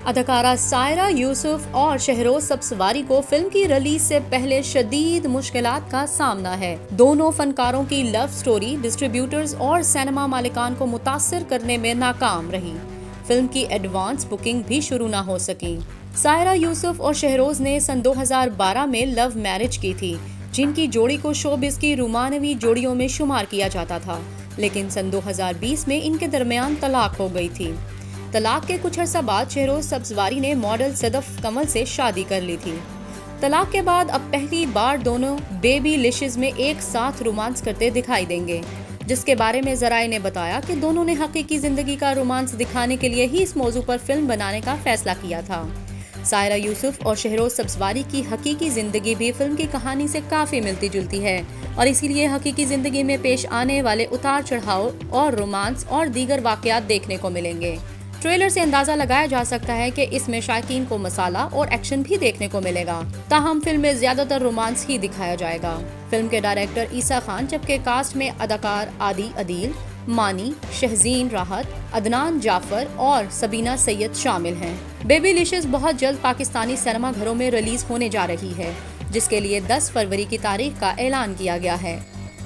अदाकारा सायरा यूसुफ और शहरोज सब्सवारी को फिल्म की रिलीज से पहले शदीद मुश्किलात का सामना है। दोनों फनकारों की लव स्टोरी डिस्ट्रीब्यूटर्स और सिनेमा मालिकान को मुतासिर करने में नाकाम रही। फिल्म की एडवांस बुकिंग भी शुरू न हो सकी। सायरा यूसुफ और शहरोज ने सन 2012 में लव मैरिज की थी, जिनकी जोड़ी को शोबिस की रोमानवी जोड़ियों में शुमार किया जाता था, लेकिन सन 2020 में इनके दरमियान तलाक हो गई थी। तलाक के कुछ अर्सा बाद शहरोज सब्सवारी ने मॉडल सदफ कमल से शादी कर ली थी। तलाक के बाद अब पहली बार दोनों बेबी लिशेस में एक साथ रोमांस करते दिखाई देंगे, जिसके बारे में जराए ने बताया कि दोनों ने हकीकी जिंदगी का रोमांस दिखाने के लिए ही इस मौजू पर फिल्म बनाने का फैसला किया था। सायरा यूसुफ और शहरोज सब्सवारी की हकीकी जिंदगी भी फिल्म की कहानी से काफी मिलती जुलती है और इसीलिए हकीकी जिंदगी में पेश आने वाले उतार चढ़ाव और रोमांस और दीगर वाकयात देखने को मिलेंगे। ट्रेलर से अंदाजा लगाया जा सकता है कि इसमें शायकीन को मसाला और एक्शन भी देखने को मिलेगा, ताहम फिल्म में ज्यादातर रोमांस ही दिखाया जाएगा। फिल्म के डायरेक्टर ईसा खान, जबकि कास्ट में अदाकार आदि अदील, मानी, शहजीन राहत, अदनान जाफर और सबीना सैयद शामिल हैं। बेबी लिशेस बहुत जल्द पाकिस्तानी सिनेमा घरों में रिलीज होने जा रही है, जिसके लिए 10 फरवरी की तारीख का ऐलान किया गया है,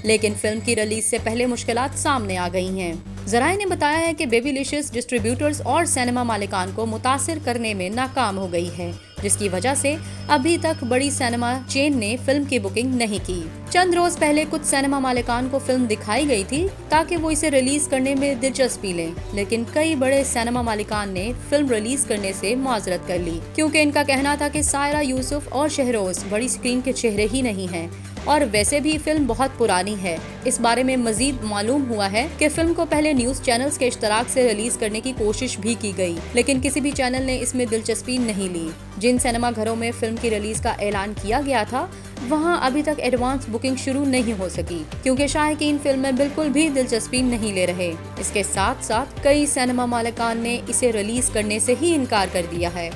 लेकिन फिल्म की रिलीज से पहले मुश्किलात सामने आ गई हैं। जराए ने बताया है कि बेबी लिशेस डिस्ट्रीब्यूटर्स और सिनेमा मालिकान को मुतासिर करने में नाकाम हो गई है, जिसकी वजह से अभी तक बड़ी सिनेमा चेन ने फिल्म की बुकिंग नहीं की। चंद रोज पहले कुछ सिनेमा मालिकान को फिल्म दिखाई गई थी ताकि वो इसे रिलीज करने में दिलचस्पी लें, लेकिन कई बड़े सिनेमा मालिकान ने फिल्म रिलीज करने से मुआजरत कर ली, क्योंकि इनका कहना था कि सायरा यूसुफ और शहरोज बड़ी स्क्रीन के चेहरे ही नहीं हैं और वैसे भी फिल्म बहुत पुरानी है। इस बारे में मजीद मालूम हुआ है कि फिल्म को पहले न्यूज चैनल्स के इश्तराक से रिलीज करने की कोशिश भी की गई, लेकिन किसी भी चैनल ने इसमें दिलचस्पी नहीं ली। जिन सिनेमा घरों में फिल्म की रिलीज का ऐलान किया गया था, वहां अभी तक एडवांस बुकिंग शुरू नहीं हो सकी, क्योंकि शायकीन फिल्म में बिल्कुल भी दिलचस्पी नहीं ले रहे। इसके साथ साथ कई सिनेमा मालिकान ने इसे रिलीज करने से ही इनकार कर दिया है।